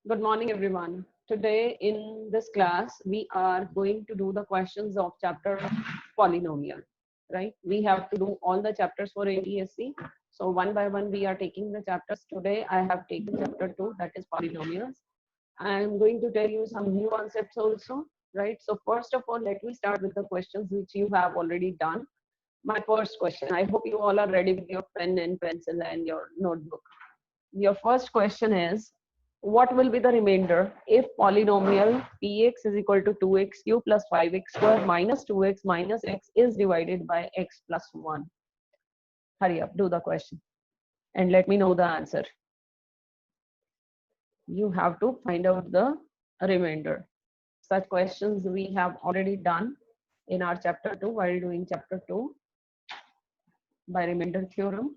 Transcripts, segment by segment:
Good morning, everyone. Today in this class, we are going to do the questions of chapter polynomial, right? We have to do all the chapters for APSC. So one by one, we are taking the chapters. Today, I have taken chapter 2, that is polynomials. I am going to tell you some new concepts also, right? So first of all, let me start with the questions which you have already done. My first question, I hope you all are ready with your pen and pencil and your notebook. Your first question is, what will be the remainder if polynomial px is equal to 2x cube plus 5x square minus 2x minus x is divided by x plus 1? Hurry up, do the question and let me know the answer. You have to find out the remainder. Such questions we have already done in our chapter 2 while doing chapter 2 by remainder theorem.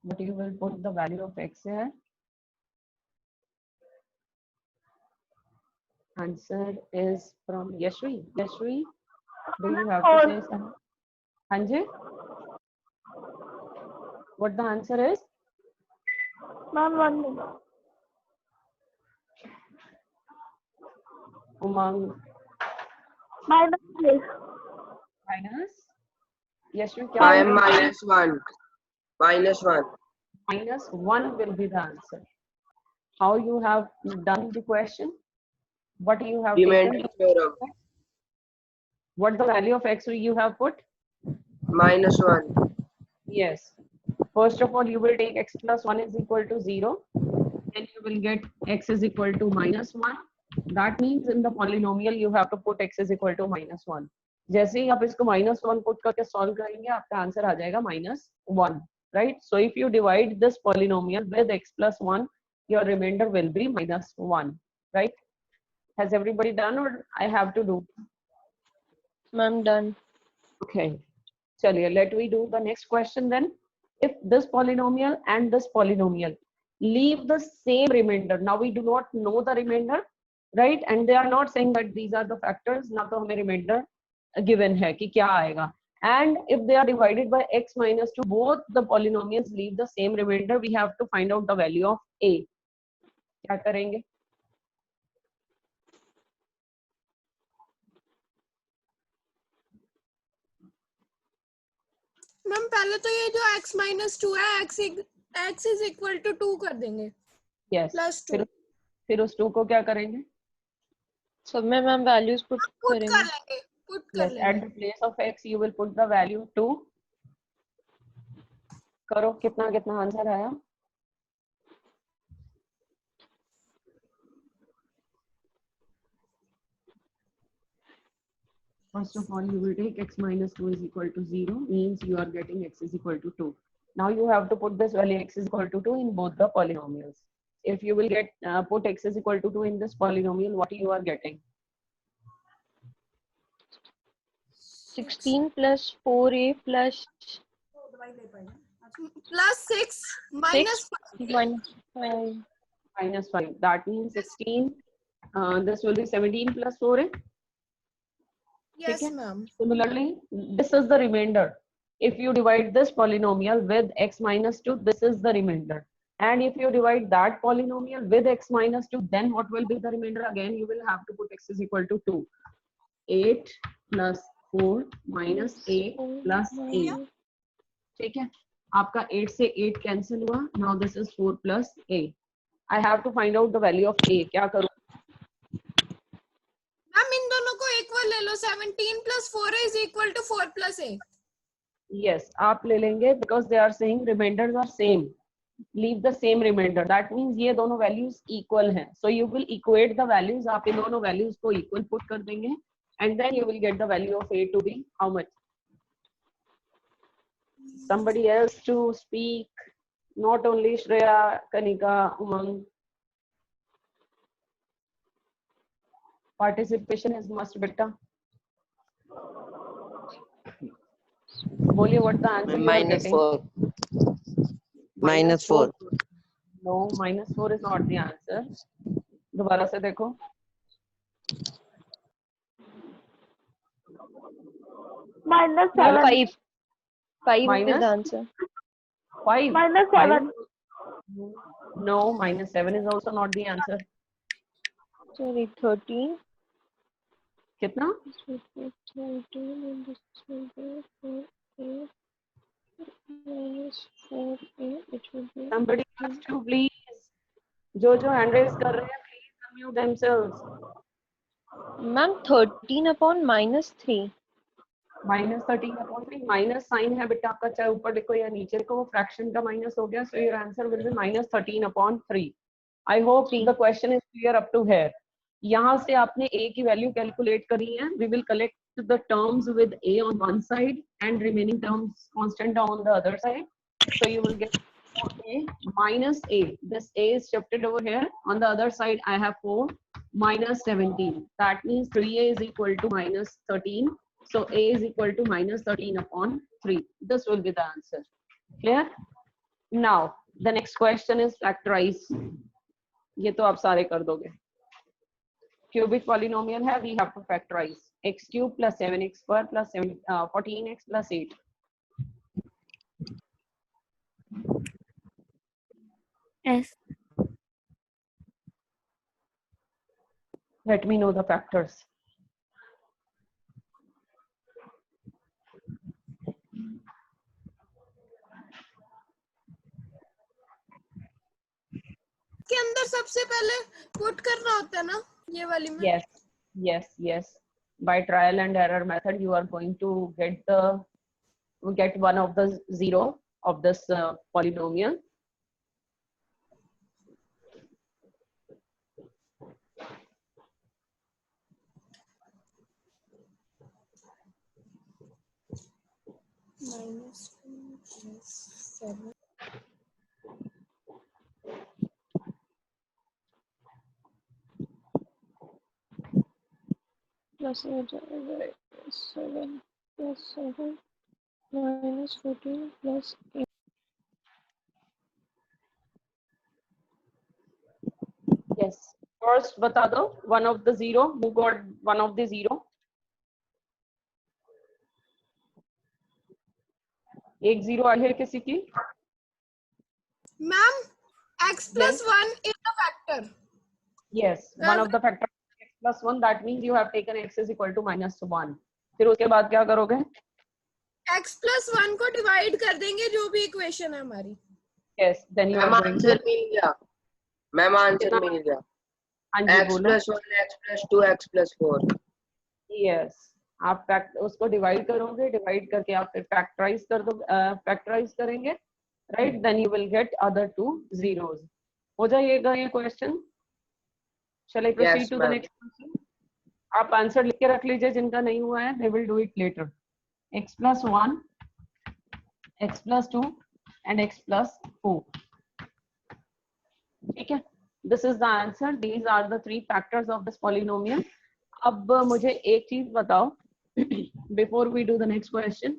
But you will put the value of x here. Answer is from Yashvi. Yashvi, do you have to say something? Hanji? What the answer is? Ma'am, 1 minute. Umang Minus this. minus? Yashvi, kya I am बोलेंगे? minus 1. Minus 1. Minus 1 will be the answer. How you have done the question? What you have Remainder taken? theorem. What the value of x you have put? Minus 1. Yes. First of all, you will take x plus 1 is equal to 0. Then you will get x is equal to minus 1. That means in the polynomial you have to put x is equal to minus 1. जैसे ही आप इसको minus 1 put करके solve करेंगे आपका answer आ जाएगा minus 1, right? So if you divide this polynomial with x plus 1, your remainder will be minus 1, right? Has everybody done or I have to do? Ma'am, done. Okay. Chaliye, let me do the next question then. If this polynomial and this polynomial leave the same remainder, now we do not know the remainder, right? And they are not saying that these are the factors, ना तो हमें remainder given है कि क्या आएगा. And if they are divided by x minus 2, both the polynomials leave the same remainder, we have to find out the value of a. क्या करेंगे? Ma'am पहले तो ये जो x माइनस 2 है x इज इक्वल टू 2 कर देंगे. Yes. Plus 2 फिर उस 2 को क्या करेंगे? सब में मैम वैल्यूज पुट पुट कर करेंगे. लेंगे. पुट Yes, कर at लेंगे. the place of x you will put the value 2. करो कितना कितना आंसर आया? First of all, you will take x minus 2 is equal to 0, means you are getting x is equal to 2. Now you have to put this value x is equal to 2 in both the polynomials. If you will get put x is equal to 2 in this polynomial, what you are getting? 16 plus 4a plus plus 6 minus 6 minus 5. Minus 5. That means 16. This will be 17 plus 4. Yes ma'am. Similarly, this is the remainder. If you divide this polynomial with x minus 2, this is the remainder. And if you divide that polynomial with x minus 2, then what will be the remainder? Again, you will have to put x is equal to 2. 8 plus 4 minus 8 plus 8. ठीक है? आपका 8 से 8 cancel हुआ. Now this is 4 plus a. I have to find out the value of a. क्या करूँ? Ma'am इन दोनों को इक्वल ले लो. 17 plus 4 is equal to 4 plus 8. Yes, आप ले लेंगे because they are saying remainders are same. Leave the same remainder. That means ये दोनों values equal हैं. So you will equate the values. आप इन दोनों values को equal put कर देंगे, and then you will get the value of a to be how much? Somebody else to speak. Not only Shreya, Kanika, Umang. Participation is must, beta. बोलिए what the answer you are Minus getting? 4. Minus 4. No, minus 4 is not the answer. दोबारा से देखो. Minus 7. 5. 5 is Minus? the answer. 5. Minus 7. No, -7 is also not the answer. Sorry, 13. कितना? This will be 13 and this will be 4a minus 4a, which will be Somebody has to please. जो hand raise कर रहे हैं, please unmute themselves. Ma'am, 13 upon minus 3. -13/3 minus sign है बेटा आपका, चाहे ऊपर लिखो या नीचे लिखो, वो फ्रैक्शन का माइनस हो गया. So your answer will be -13/3. I hope the question is clear up to here. यहाँ से आपने a की वैल्यू कैलकुलेट करी है. We will collect the terms with a on one side and remaining terms constant on the other side. So you will get a minus a. This a is shifted over here. On the other side I have 4 minus 17. That means 3a is equal to -13. So a is equal to -13/3. This will be the answer. Clear? Now the next question is factorize. ये तो आप सारे कर दोगे. Cubic polynomial है, we have to factorize. X cube plus 7x square plus 14x plus 8. Yes. Let me know the factors. के अंदर सबसे पहले पुट करना होता है ना ये वाली में. Yes. By trial and error method, you are going to get one of the zero of this polynomial. -7. Plus 7 plus 7 minus 14 plus 8. Yes. First बता दो one of the zero. Who got one of the zero? एक zero आई है किसी की? Ma'am x plus 1 is a factor. Yes, one of the factors x plus 1. That means you have taken x is equal to -1. फिर उसके बाद क्या करोगे? x plus 1 को डिवाइड कर देंगे जो भी इक्वेशन है हमारी. Yes, then you are ma'am going answer to. मिल गया. मैम आंसर मिल गया. हाँ जी x बोलो. plus 1 x plus 2 x plus 4. Yes, आप उसको डिवाइड करोगे, डिवाइड करके आप फिर फैक्टराइज कर दो, फैक्टराइज करेंगे, right? Then you will get other two zeros. हो जाएगा ये question. Shall I proceed Yes, to the ma'am. next question? आप आंसर लिख के रख लीजिए जिनका नहीं हुआ है. They will do it later. X plus 1, x plus 2 and x plus 4. ठीक है? This is the answer. These are the three factors of this polynomial. अब मुझे एक चीज बताओ before we do the next question.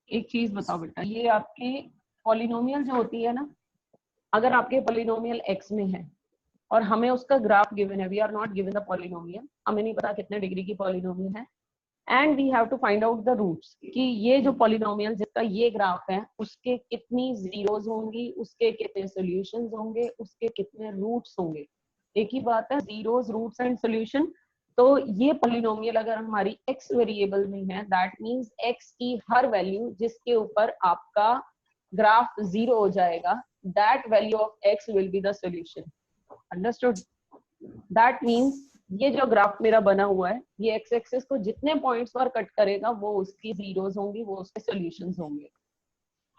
एक चीज बताओ बेटा, ये आपके पॉलिनोमियल जो होती है ना, अगर आपके पॉलिनोमियल x में है और हमें उसका ग्राफ गिवन है, we are not given the polynomial, हमें नहीं पता कितने डिग्री की पॉलिनोमियल है, and we have to find out the roots कि ये जो पॉलिनोमियल जिसका ये ग्राफ है उसके कितनी जीरोस होंगी, उसके कितने सॉल्यूशंस होंगे, उसके कितने रूट्स होंगे. एक ही बात है, जीरोस, रूट्स एंड सॉल्यूशन. तो ये पॉलिनोमियल अगर हमारी x वेरिएबल में है, दैट मींस x की हर वैल्यू जिसके ऊपर आपका ग्राफ जीरो हो जाएगा, that value of x will be the solution. Understood? That means ये जो ग्राफ मेरा बना हुआ है, ये एक्स एक्सिस को जितने पॉइंट्स पर कट करेगा वो उसकी जीरोस होंगी, वो उसके सॉल्यूशंस होंगे.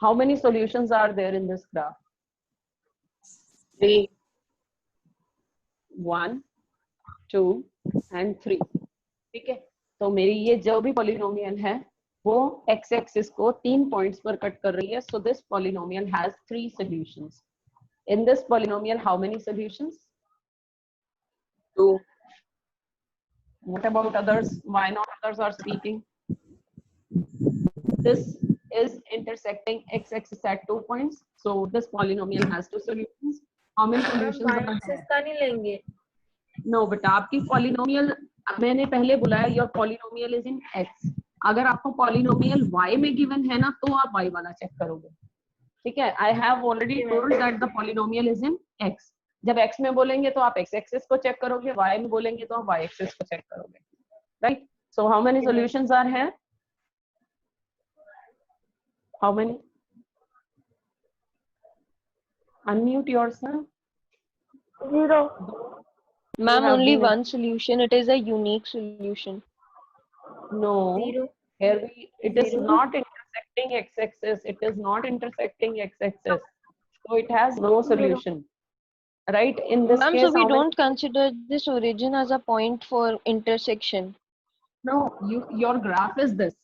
How many solutions are there in this graph? 3. 1 2 and 3. ठीक है? तो मेरी ये जो भी पॉलिनोमियल है वो एक्स एक्सिस को 3 पॉइंट्स पर कट कर रही है. So this polynomial has 3 solutions. In this polynomial, how many solutions? 2. What about others? Why not others are speaking? This is intersecting x-axis at 2 points. So this polynomial has 2 solutions. How many solutions are there? का नहीं लेंगे. No, बेटा आपकी polynomial, मैंने पहले बुलाया your polynomial is in x. अगर आपको polynomial y में given है ना, तो आप y वाला चेक करोगे. ठीक है, I have already told that the polynomial is in x. जब एक्स में बोलेंगे तो आप एक्स एक्सिस को चेक करोगे, वाई में बोलेंगे तो आप वाई एक्सिस को चेक करोगे, right? So how many solutions are here? How many? Unmute yourself. 0. Ma'am, have only been- one solution. It is a unique solution. No. 0. Here it is Zero. not intersecting x-axis. It is not intersecting x-axis. So it has no solution. Right? In this Ma'am, case, so we how many- don't consider this origin as a point for intersection. No, your graph is this.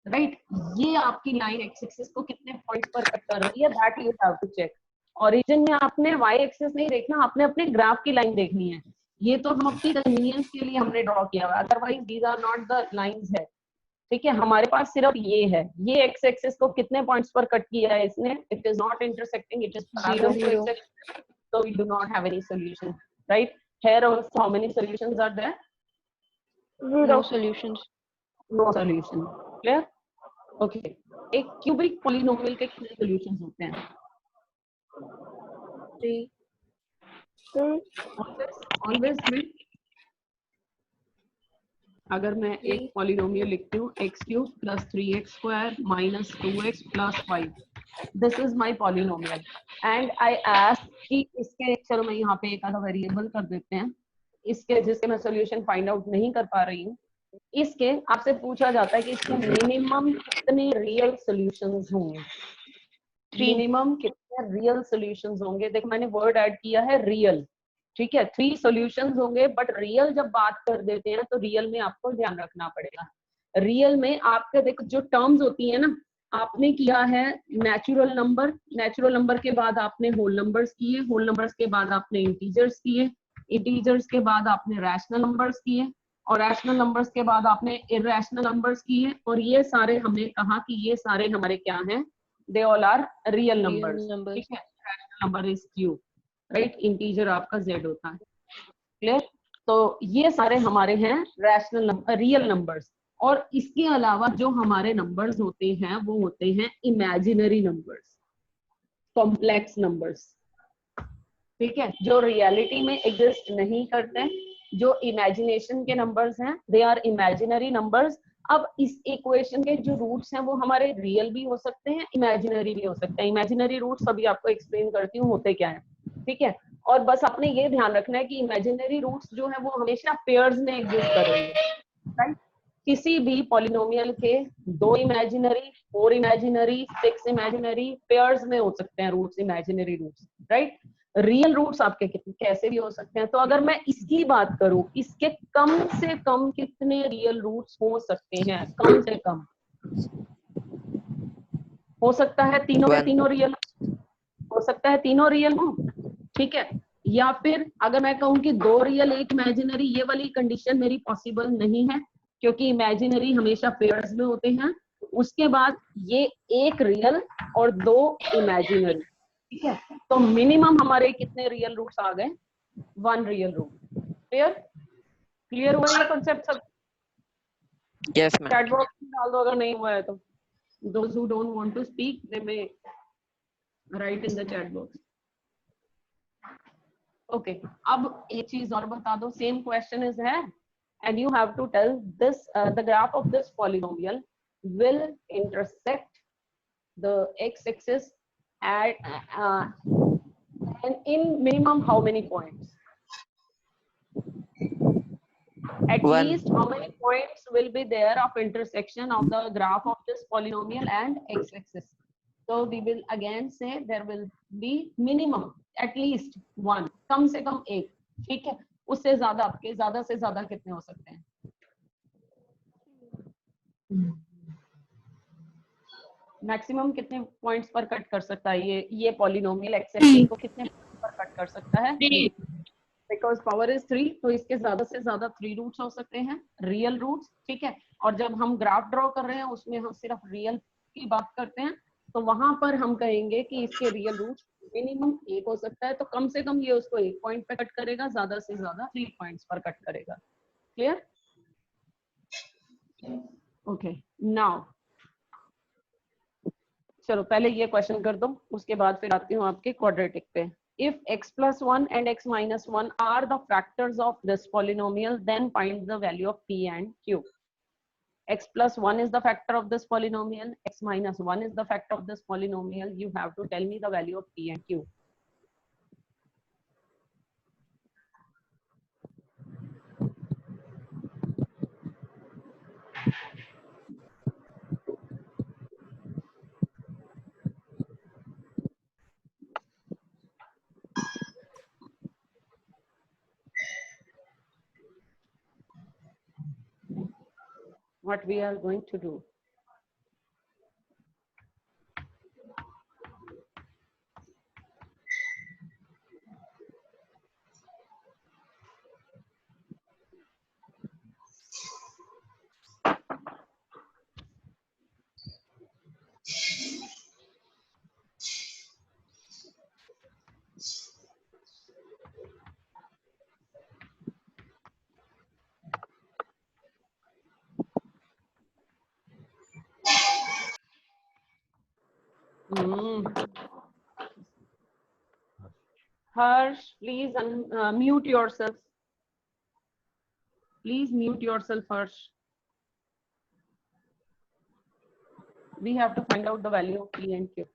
Right? ये आपकी line x-axis को कितने points पर cut कर रही है, that you have to check. Origin में आपने y-axis नहीं देखना, आपने अपने ग्राफ की लाइन देखनी है। ये तो हम अपनी कन्वीनियंस के लिए हमने ड्रॉ किया हुआ है, otherwise these are not the lines है। ठीक है, हमारे पास सिर्फ ये है, ये एक्स एक्सिस को कितने पॉइंट्स पर कट किया है इसने, it is not intersecting, it is parallel to x axis, so we do not have any solution, right? Here also how many solutions are there? 0. No solutions. No solution. Clear? Okay. एक cubic polynomial के कितने solutions होते हैं? 3. Always three. अगर मैं एक polynomial लिखती हूँ x cube plus 3x square minus 2x plus 5, this is my polynomial and I ask कि इसके, चलो मैं यहाँ पे एक आधा वेरिएबल कर देते हैं इसके, जिसके मैं सोल्यूशन फाइंड आउट नहीं कर पा रही हूँ, इसके आपसे पूछा जाता है कि इसके मिनिमम कितने रियल सॉल्यूशंस होंगे, मिनिमम कितने रियल सॉल्यूशंस होंगे। देखो मैंने वर्ड ऐड किया है रियल, ठीक है, 3 सॉल्यूशंस होंगे, बट रियल जब बात कर देते हैं तो रियल में आपको ध्यान रखना पड़ेगा। रियल में आपके देखो जो टर्म्स होती है ना, आपने किया है नेचुरल नंबर, नेचुरल नंबर के बाद आपने होल नंबर्स किए, होल नंबर्स के बाद आपने इंटीजर्स किए, इंटीजर्स के बाद आपने रैशनल नंबर्स किए, और रैशनल नंबर्स के बाद आपने इरैशनल नंबर्स किए, और ये सारे हमने कहा कि ये सारे हमारे क्या हैं, they all are real numbers, ठीक है। Rational number is cube, right, integer आपका z होता है, क्लियर। तो ये सारे हमारे हैं रैशनल नंबर, रियल नंबर्स। और इसके अलावा जो हमारे नंबर्स होते हैं वो होते हैं इमेजिनरी नंबर्स, कॉम्प्लेक्स नंबर्स, ठीक है, जो रियलिटी में एग्जिस्ट नहीं करते, जो इमेजिनेशन के नंबर्स हैं, दे आर इमेजिनरी नंबर्स। अब इस इक्वेशन के जो रूट्स हैं वो हमारे रियल भी हो सकते हैं, इमेजिनरी भी हो सकते हैं। इमेजिनरी रूट्स अभी आपको एक्सप्लेन करती हूँ होते क्या है, ठीक है। और बस आपने ये ध्यान रखना है कि इमेजिनरी रूट्स जो है वो हमेशा पेयर्स में एग्जिस्ट करेंगे, राइट। किसी भी पॉलिनोमियल के 2 इमेजिनरी, 4 इमेजिनरी, 6 इमेजिनरी पेयर्स में हो सकते हैं roots, imaginary roots, right. Real roots आपके कितने कैसे भी हो सकते हैं। तो अगर मैं इसकी बात करूं, इसके कम से कम कितने रियल रूट्स हो सकते हैं, कम से कम हो सकता है तीनों के तीनों रियल, हो सकता है तीनों रियल हो, ठीक है। या फिर अगर मैं कहूं कि 2 रियल 1 इमेजिनरी, ये वाली कंडीशन मेरी पॉसिबल नहीं है, क्योंकि इमेजिनरी हमेशा पेयर्स में होते हैं। उसके बाद ये 1 रियल और 2 इमेजिनरी, ठीक है। तो मिनिमम हमारे कितने रियल रूट्स आ गए, 1 रियल रूट। क्लियर, क्लियर हुआ ये कॉन्सेप्ट सब? Yes, ma'am. चैट बॉक्स में डाल दो अगर नहीं हुआ है तो, those who don't want to speak they may write in the chat box. Okay, अब एक चीज और बता दो, सेम क्वेश्चन इज है and you have to tell this the graph of this polynomial will intersect the x-axis at and in minimum how many points? At 1. least how many points will be there of intersection of the graph of this polynomial and x-axis? So we will again say there will be minimum at least 1, कम से कम 1, ठीक है। उससे ज्यादा आपके ज्यादा से ज्यादा कितने हो सकते हैं? मैक्सिमम कितने पॉइंट्स पर कट कर सकता है ये पॉलिनोमियल एक्स को कितने पॉइंट्स पर कट कर सकता है? बिकॉज पावर इज 3, तो इसके ज्यादा से ज्यादा 3 रूट्स हो सकते हैं, रियल रूट्स, ठीक है। और जब हम ग्राफ ड्रॉ कर रहे हैं उसमें हम सिर्फ रियल की बात करते हैं, तो वहां पर हम कहेंगे कि इसके रियल रूट्स मिनिमम 1 हो सकता है, तो कम से कम ये उसको 1 पॉइंट पे कट करेगा, ज्यादा से ज्यादा 3 पॉइंट्स पर कट करेगा। क्लियर? ओके, नाउ चलो पहले ये क्वेश्चन कर दो, उसके बाद फिर आती हूँ आपके क्वाड्रेटिक पे। If x plus 1 and x minus 1 are the factors of this polynomial, then find the value of p and q. X plus 1 is the factor of this polynomial, x minus 1 is the factor of this polynomial. You have to tell me the value of p and q. What we are going to do? Harsh, please mute yourself. Please mute yourself, Harsh. We have to find out the value of p and q.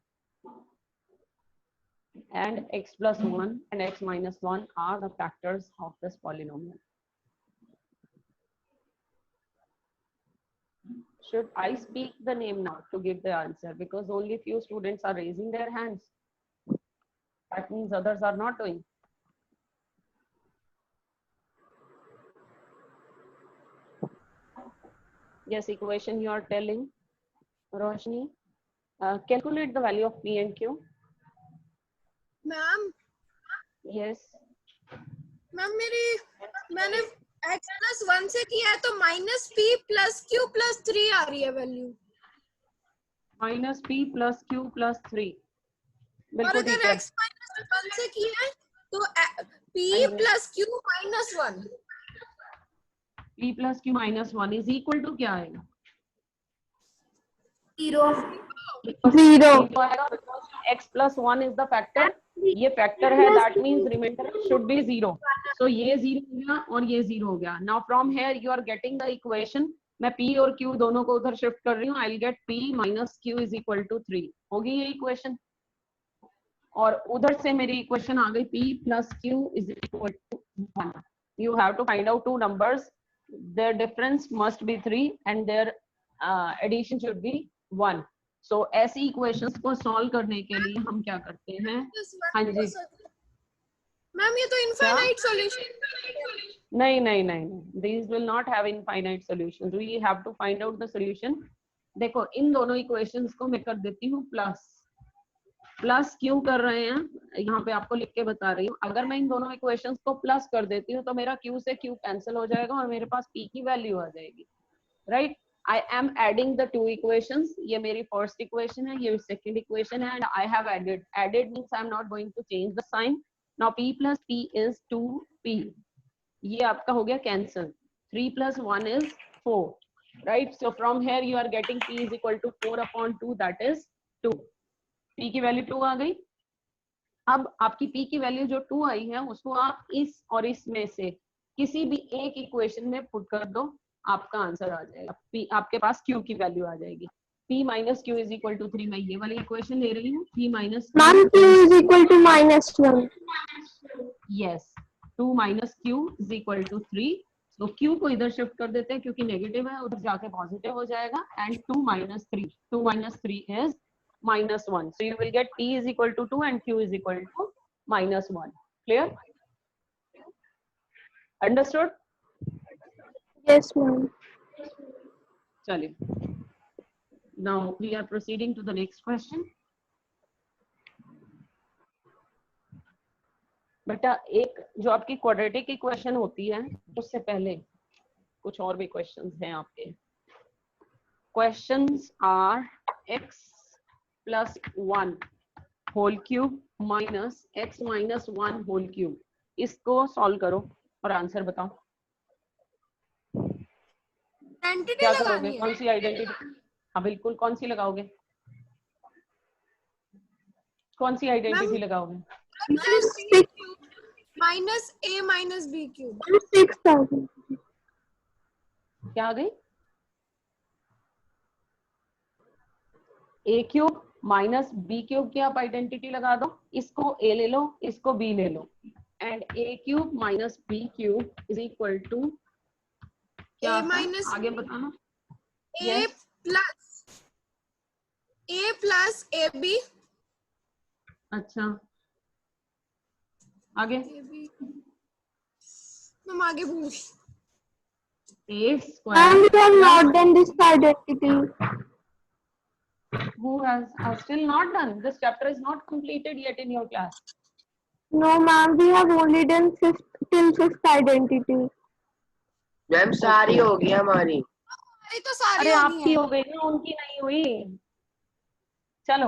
And x plus 1 and x minus 1 are the factors of this polynomial. Should I speak the name now to give the answer? Because only few students are raising their hands. That means others are not doing. Yes, equation you are telling, Roshni. Calculate the value of p and q. Ma'am Yes. Ma'am मैंने x plus 1 से किया है तो minus p plus q plus 3 आ रही है value. Minus p plus q plus 3. और बिल्कुल अगर ठीक है। x minus 1 से किया है तो p plus q minus 1। p plus q minus 1 is equal to क्या आएगा? 0 x plus 1 is the factor. ये factor है, that means remainder should be 0. So ये 0 हो गया और ये 0 हो गया. Now from here you are getting the equation. मैं p और q दोनों को उधर शिफ्ट कर रही हूँ. I'll get p minus q is equal to 3. होगी ये इक्वेशन. और उधर से मेरी इक्वेशन आ गई p plus q is equal to 1. You have to find out two numbers. Their difference must be 3 and their addition should be 1. So ऐसी equations को solve करने के लिए हम क्या करते हैं? हाँ जी मैम ये तो इनफाइनाइट सॉल्यूशन। नहीं नहीं नहीं नहीं, these will not have infinite solutions. We have to find out the solution. देखो इन दोनों इक्वेशंस को मैं कर देती हूँ प्लस क्यों कर रहे हैं यहाँ पे आपको लिख के बता रही हूँ। अगर मैं इन दोनों इक्वेशंस को प्लस कर देती हूँ तो मेरा q से q कैंसिल हो जाएगा और मेरे पास p की वैल्यू आ जाएगी, right? I am adding the two equations. ये मेरी first equation है, ये second equation है, and I have added. Added means I am not going to change the sign. Now p plus p is 2p. ये आपका हो गया cancel. 3 plus 1 is 4, right? So from here you are getting p is equal to 4 upon 2, that is 2. p की value 2 आ गई. अब आपकी p की value जो 2 आई है उसको आप इस और इसमें से किसी भी एक इक्वेशन में पुट कर दो, आपका आंसर आ जाएगा. p आपके पास q की वैल्यू आ जाएगी. p minus q is equal to 3. मैं ये वाली इक्वेशन ले रही हूँ. p minus ma'am q is equal to -1. yes, 2 minus q is equal to 3. तो q को इधर शिफ्ट कर देते हैं क्योंकि नेगेटिव है, उधर जाके पॉजिटिव हो जाएगा. And 2 minus 3 is -1. So you will get p is equal to 2 and q is equal to -1. Clear? Understood? Yes ma'am. चलिए. Now we are proceeding to the next question. बेटा एक जो आपकी क्वाड्रेटिक इक्वेशन होती है उससे पहले कुछ और भी क्वेश्चंस हैं आपके. Questions are x plus 1 whole cube minus x minus 1 whole cube. इसको सॉल्व करो और आंसर बताओ. आइडेंटिटी क्या लगानी करोगे? है। कौन सी आइडेंटिटी? हाँ बिल्कुल, कौन सी लगाओगे? कौन सी आइडेंटिटी लगाओगे? माइनस ए माइनस बी क्यूब। 6000 क्या आ गई? ए क्यूब माइनस बी क्यूब की आप आइडेंटिटी लगा दो, इसको ए ले लो, इसको बी ले लो, and A cube minus B cube is equal to क्या ए आता है? माइनस आगे बताना। A plus A B. अच्छा आगे मैम आगे भूल गई। a and square we have not done this identity. who has still not done this chapter is not completed yet in your class. No ma'am, we have only done till fifth identity. Ma'am सारी हो गई हमारी। अरे तो सारी अरे होगी आपकी है। हो गई ना, उनकी नहीं हुई। चलो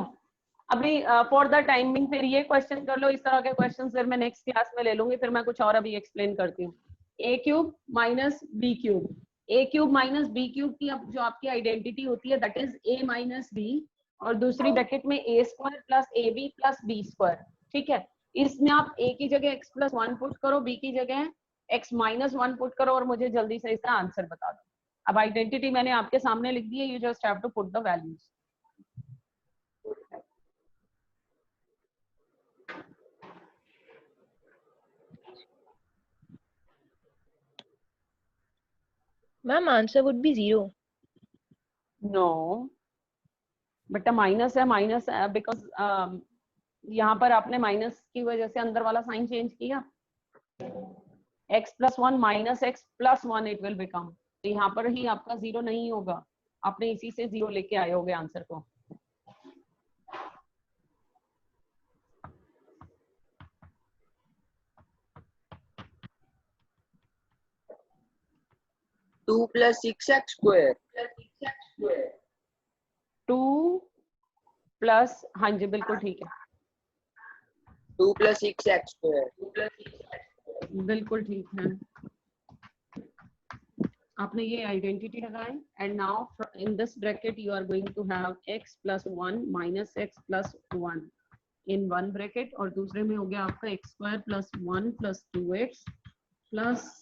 अभी फॉर द टाइमिंग फिर ये क्वेश्चन कर लो, इस तरह के क्वेश्चन फिर मैं नेक्स्ट क्लास में ले लूंगी, फिर मैं कुछ और अभी एक्सप्लेन करती हूँ। A cube minus B cube, A cube minus B cube की जो आपकी आइडेंटिटी होती है that is A minus B, और दूसरी ब्रैकेट में A square plus A B plus B square. ठीक है, इसमें आप ए की जगह एक्स प्लस 1 पुट करो, बी की जगह एक्स माइनस 1 पुट करो, और मुझे जल्दी से इसका आंसर बता दो। अब आइडेंटिटी मैंने आपके सामने लिख दी है, you just have to put the values. Ma'am, answer would be 0. No बेटा माइनस है, माइनस है बिकॉज यहाँ पर आपने माइनस की वजह से अंदर वाला साइन चेंज किया। x plus 1 minus x plus 1 it will become, तो यहाँ पर ही आपका 0 नहीं होगा, आपने इसी से 0 लेके आए होगे आंसर को। Two plus six x square. 2 plus, हाँ जी बिल्कुल ठीक है, 2 प्लस सिक्स एक्स स्क्वायर। बिल्कुल ठीक है, आपने ये आइडेंटिटी लगाई। And now in this bracket you are going to have x plus 1 minus x plus 1 in one bracket, और दूसरे में हो गया आपका x square plus 1 plus 2x plus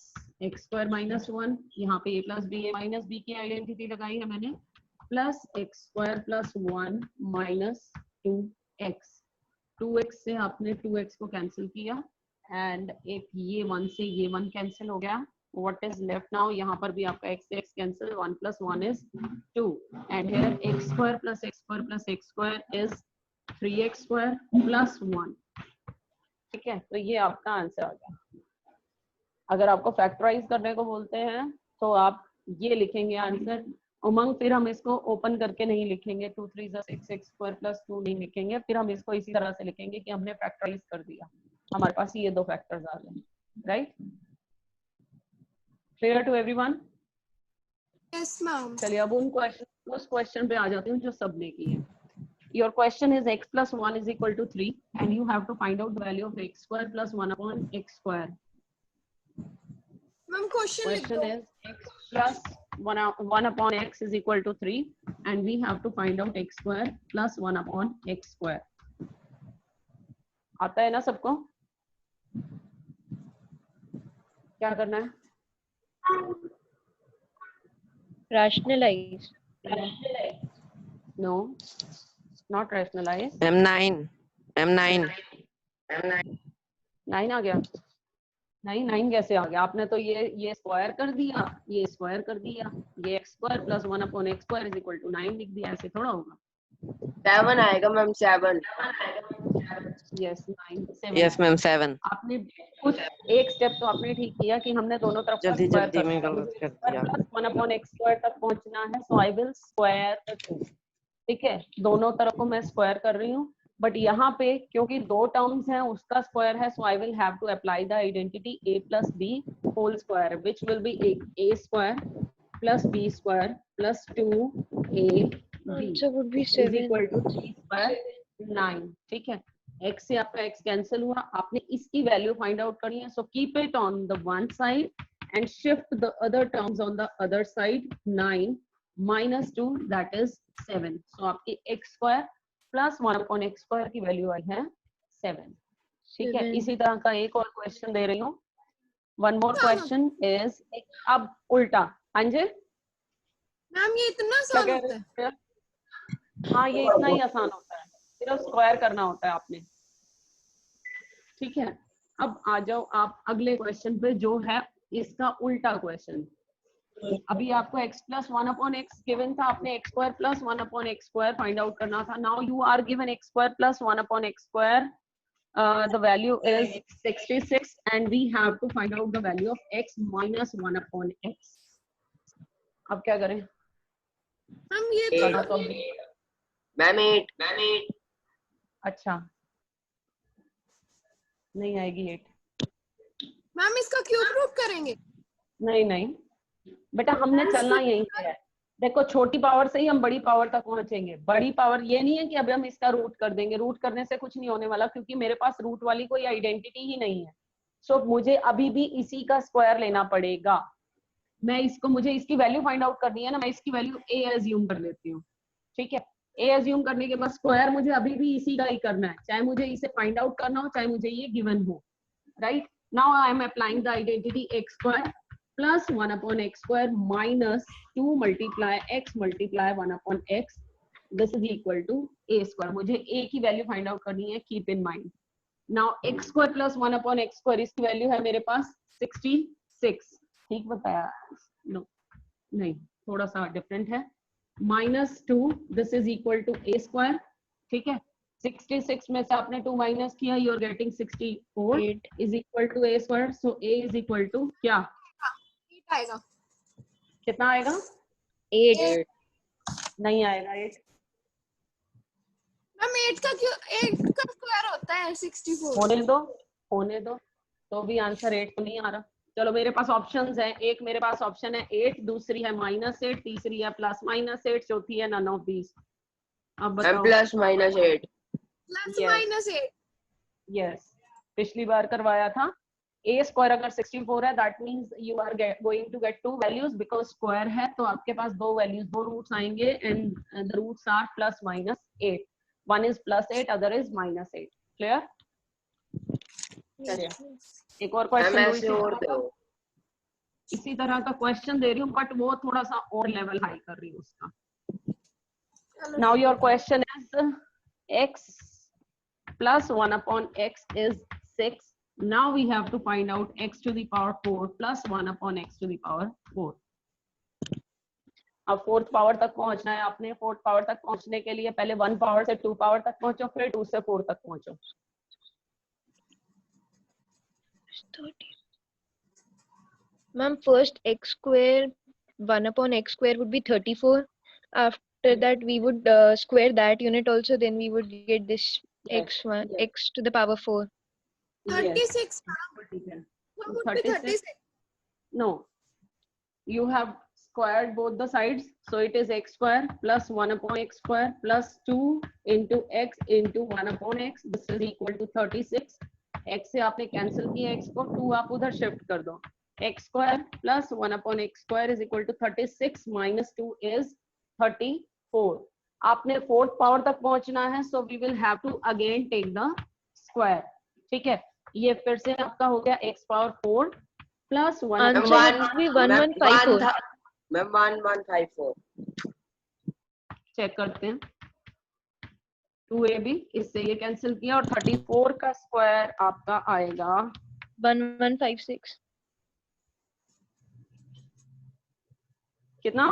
x square minus 1, यहाँ पे a plus b, a minus b की identity लगाई है मैंने, plus x square plus 1 minus 2x, 2x से आपने 2x को कैंसिल किया, एंड एक ये 1 से ये 1 कैंसिल हो गया। What is left now? यहाँ पर भी आपका x से x cancel, 1 plus 1 is 2, and here x square plus x square plus x square is 3x square plus 1। ठीक है, तो ये आपका आंसर आ गया। अगर आपको फैक्टराइज करने को बोलते हैं तो आप ये लिखेंगे आंसर। उमंग फिर हम इसको ओपन करके नहीं लिखेंगे, 2 3 6 x square plus 2 नहीं लिखेंगे, फिर हम इसको इसी तरह से लिखेंगे कि हमने फैक्टराइज कर दिया, हमारे पास ये दो फैक्टर्स आ गए। Right, clear to everyone? Yes ma'am. चलिए अब उस क्वेश्चन पे आ जाती हूँ जो सबने की है। Your question is x plus 1 is equal to 3 and you have to find out the value of x square plus 1 upon x square. Ma'am question लिख Question दो। is x plus 1 upon x is equal to 3 and we have to find out x square plus 1 upon x square. आता है ना सबको? क्या करना है? Rationalize. No, not rationalize. M9 M9 9 आ गया? नहीं, 9 कैसे आ गया? आपने तो ये स्क्वायर कर दिया, ये स्क्वायर कर दिया, ये x square plus 1 upon x square is equal to 9 लिख दिया, ऐसे थोड़ा होगा। 7 आएगा मैम 7। यस 9 7। Yes ma'am 7। आपने कुछ एक स्टेप तो आपने ठीक किया कि हमने दोनों तरफ का जल्दी स्क्वायर जल्दी कर में दिया, गलत कर दिया। प्लस 1 अपॉन x स्क्वायर तक पहुंचना है, so I will square the two. ठीक है, दोनों तरफ को मैं स्क्वायर कर रही हूँ, बट यहाँ पे क्योंकि दो टर्म्स हैं उसका स्क्वायर है, so I will have to apply the identity a plus b whole square which will be a square plus b square plus 2ab Answer would be is 7. Equal to 3 square 9। ठीक है, x से आपका x cancel हुआ, आपने इसकी value find out करनी है, so keep it on the one side and shift the other terms on the other side. 9 minus 2 that is 7, so आपकी x square plus 1 upon x square की value आई है 7। ठीक है, 7. इसी तरह का एक और क्वेश्चन दे रही हूँ। वन मोर क्वेश्चन इज, अब उल्टा। हाँ जी, मैम ये इतना क्या आसान कह होता रहे है? हैं? हाँ, ये इतना ही आसान होता है, सिर्फ स्क्वायर करना होता है आपने। ठीक है, अब आ जाओ आप अगले क्वेश्चन पे, जो है इसका उल्टा क्वेश्चन। अभी आपको x plus 1 upon x given था, आपने x square plus 1 upon x square find out करना था। Now you are given x square plus 1 upon x square, the value is 66 and we have to find out the value of x minus 1 upon x. अब क्या करें? Ma'am ये तो करना तो ma'am 8 अच्छा नहीं आएगी 8। मैम इसका क्यूब रूट करेंगे? नहीं नहीं बेटा, हमने चलना यहीं पे है। देखो, छोटी पावर से ही हम बड़ी पावर तक पहुंचेंगे। बड़ी पावर ये नहीं है कि अभी हम इसका रूट कर देंगे, रूट करने से कुछ नहीं होने वाला, क्योंकि मेरे पास रूट वाली कोई आइडेंटिटी ही नहीं है। सो मुझे अभी भी इसी का स्क्वायर लेना पड़ेगा। मुझे इसकी वैल्यू फाइंड आउट करनी है ना, मैं इसकी वैल्यू a एज्यूम कर लेती हूँ। ठीक है, a एज्यूम करने के बाद स्क्वायर मुझे अभी भी इसी का ही करना है, चाहे मुझे इसे फाइंड आउट करना हो, चाहे मुझे ये गिवन हो। Right, now I am applying the identity x square plus 1 upon x square minus 2 multiply x multiply 1 upon x, this is equal to a square. मुझे a की वैल्यू फाइंड आउट करनी है, keep in mind. Now x square plus 1 upon x square, इसकी value है मेरे पास 66। ठीक बताया? No नहीं, थोड़ा सा डिफरेंट है। Minus 2, this is equal to a square. ठीक है, 66 में से आपने 2 माइनस किया, you are getting 64 8. Is equal to a square. So a is equal to क्या? 8 आएगा। कितना आएगा? 8. नहीं आएगा 8। मैम 8 का स्क्वायर होता है 64। होने दो तो भी आंसर 8 तो नहीं आ रहा। चलो, मेरे पास ऑप्शंस हैं, एक मेरे पास ऑप्शन है 8, दूसरी है -8, तीसरी है +-8, चौथी है नन ऑफ दीज। अब मैम बताओ। Plus minus 8 plus Yes. Minus 8। Yes, पिछली बार करवाया था। a स्क्वायर अगर 64 है, that means you are going to get 2 values, because square है तो आपके पास 2 वैल्यूज, 2 रूट्स आएंगे, and the roots are +-8। One is +8, other is -8। Clear? चलिए, एक और मैम क्वेश्चन ऐसे और दो। इसी तरह का क्वेश्चन दे रही हूँ, बट वो थोड़ा सा और लेवल हाई कर रही हूँ उसका। चलो now your question is x plus 1 upon x is 6. Now we have to find out x to the power 4 plus 1 upon x to the power 4. अब 4th पावर तक पहुंचना है आपने। 4th पावर तक पहुंचने के लिए पहले 1 पावर से 2 पावर तक पहुंचो, फिर 2 से 4 तक पहुंचो। 30. Ma'am, first x square 1 upon x square would be 34. After that we would square that unit also, then we would get this x1 yes. x to the power 4. 36 ठीक है। would be 36. No, you have squared both the sides, so it is x square plus 1 upon x square plus 2 into x into 1 upon x. This is equal to 36. x से आपने cancel किया x को, 2 आप उधर shift कर दो। x square plus 1 upon x square is equal to 36 minus 2 is 34. आपने 4th power तक पहुंचना है, so we will have to again take the square. ठीक है, ये फिर से आपका हो गया x power 4 plus 1 Answer upon would be 1154. Ma'am 1154 check करते हैं। 2ab, इससे ये कैंसिल किया, और 34 का स्क्वायर आपका आएगा 1156. कितना?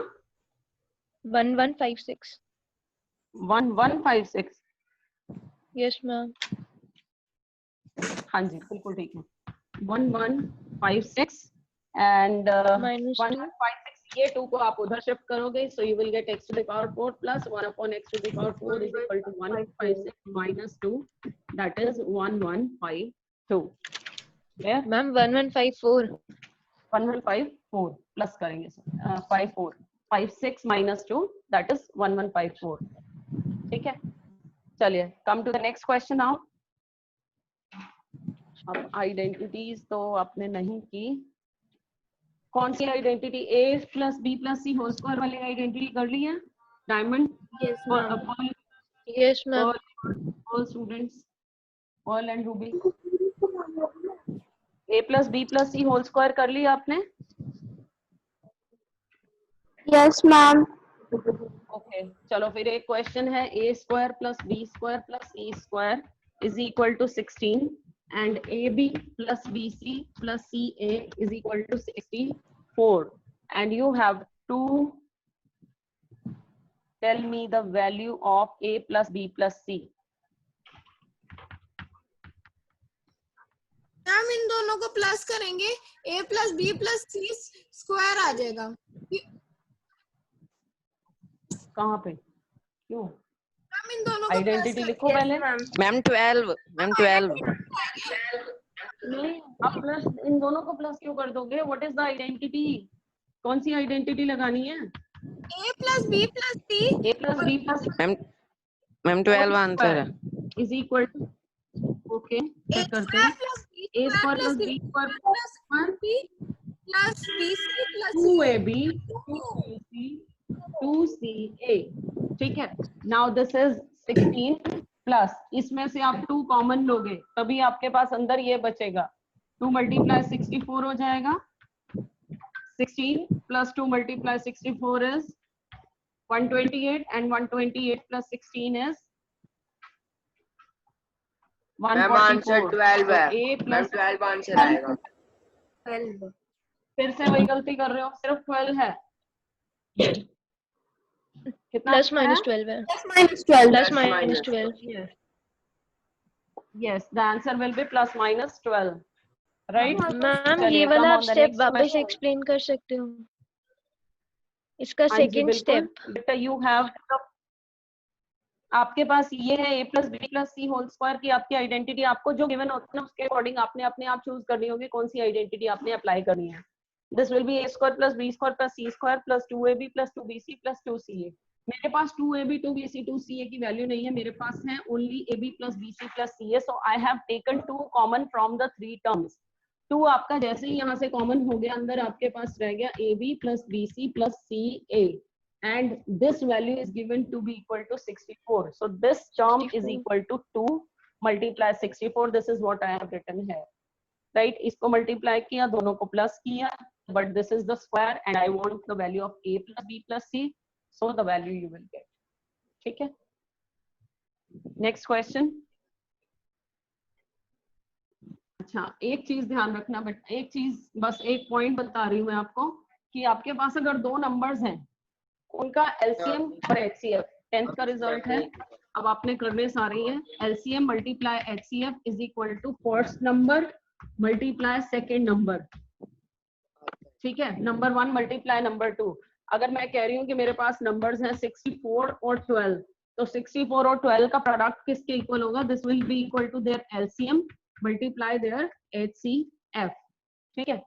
1156. 1156। Yes, ma'am. हाँ जी, बिल्कुल ठीक है। 1156 एंड Minus 1156, ये 2 को आप उधर शिफ्ट करोगे, so you will gate x to the power 4 plus 1 upon x to the power 4 is equal to 156 minus 2, that is 1152. Clear? Ma'am, 1154. 1154 plus करेंगे, 54 56 minus 2, that is 1154. ठीक है, चलिए come to the next question now. अब identities तो आपने नहीं की। कौन सी identity? a plus b plus c whole square वाली आइडेंटिटी कर ली है diamond? Yes, ma'am. Yes, ma'am. all students, all and Ruby. A plus B plus C whole square कर लिया आपने? Yes, ma'am. ओके चलो फिर एक क्वेश्चन है a square plus b square plus c square is equal to 16 and ab plus bc plus ca is equal to 64 and you have to tell me the value of a plus b plus c. Ma'am इन दोनों को plus करेंगे a plus B plus C square आ जाएगा. कहाँ पे क्यों? Ma'am इन दोनों को आइडेंटिटी लिखो पहले. मैम 12 नहीं आप प्लस इन दोनों को प्लस क्यों कर दोगे? What is the identity? कौन सी आइडेंटिटी लगानी है? a plus B plus C a plus b plus ma'am 12 answer है. Is equal to okay check करते हैं. a square plus b square plus plus B C plus 2ab 2bc 2ca. ठीक है. Now this is 16 plus इसमें से आप 2 common लोगे तभी आपके पास अंदर ये बचेगा. 2 मल्टीप्लाई 64 हो जाएगा. 16 plus 2 multiply 64 is 128 and 128 plus 16 is ma'am answer 12 है. a मैम plus 12 आंसर आएगा. 12. फिर से वही गलती कर रहे हो. सिर्फ 12 है. कितना Plus आता है? minus 12 है. Plus minus 12. Plus Plus minus minus 12. Yes. Yes, the answer will be plus minus 12. Right? Ma'am चलिए, ये come वाला on आप the स्टेप next वापस question. एक्सप्लेन कर सकते हो? इसका हाँ जी, सेकंड बिल्कुल. स्टेप. बेटा you have आपके पास ये है a plus B plus C whole square की आपकी आइडेंटिटी. आपको जो गिवन होता है ना उसके अकॉर्डिंग आपने अपने आप चूज करनी होगी कौन सी आइडेंटिटी आपने अप्लाई करनी है. This will be a square plus b square plus c square plus 2ab plus 2bc plus 2ca. मेरे पास 2ab 2bc 2ca की वैल्यू नहीं है. मेरे पास है only ab plus bc plus ca. So I have taken 2 common from the 3 terms. 2 आपका जैसे ही यहाँ से कॉमन हो गया अंदर आपके पास रह गया ab plus bc plus ca. And this value is given to be equal to 64. So this term is 64. equal to 2 multiply 64. This is what I have written here. Right? इसको multiply किया, दोनों को plus किया. But this is the square and I want the value of a plus b plus c. So the value you will get. ठीक है? Next question. अच्छा एक चीज ध्यान रखना बेटा. एक चीज बस एक पॉइंट बता रही हूँ मैं आपको कि आपके पास अगर 2 नंबर्स हैं उनका एलसीएम और एचसीएफ 10th का रिजल्ट है. अब आपने करने सारे हैं. LCM multiply HCF is equal to first number multiply second number. ठीक है. Number 1 multiply number 2. अगर मैं कह रही हूँ कि मेरे पास नंबर्स हैं 64 और 12 तो 64 और 12 का प्रोडक्ट किसके इक्वल होगा? This will be equal to their LCM multiply their HCF. ठीक है.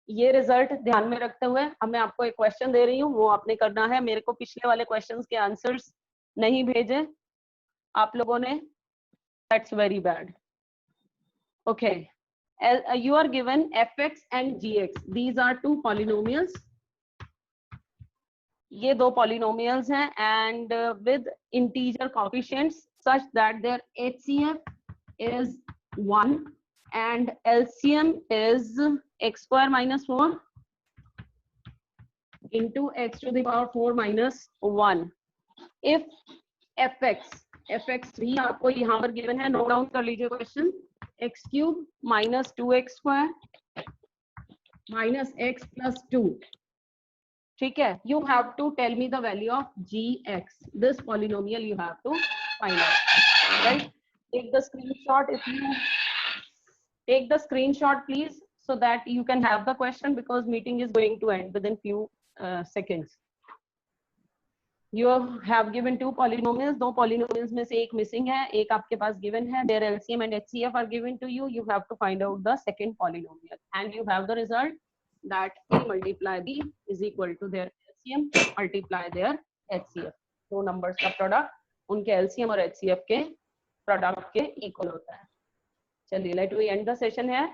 ये रिजल्ट ध्यान में रखते हुए अब मैं आपको एक क्वेश्चन दे रही हूँ वो आपने करना है. मेरे को पिछले वाले क्वेश्चंस के आंसर्स नहीं भेजे आप लोगों ने. That's very bad. Okay. You are given fx and gx. These are 2 polynomials. ये 2 polynomials हैं and with integer coefficients such that their HCF is 1 and LCM is x square minus 4 into x to the power 4 minus 1. If fx भी आपको यहाँ पर given है, note down कर लीजिए question. x cube minus 2x square minus x plus 2. ठीक है. You have to tell me the value of gx. This polynomial you have to find out. Right? Take the screenshot if you take the screenshot please so that you can have the question because meeting is going to end within few seconds. You have given 2 polynomials. 2 polynomials में से एक missing है, एक आपके पास given है. Their LCM and HCF are given to you. You have to find out the second polynomial and you have the result that A multiply B is equal to their LCM multiply their HCF. 2 numbers का product उनके LCM और HCF के product के equal होता है. चलिए, let we end the session here.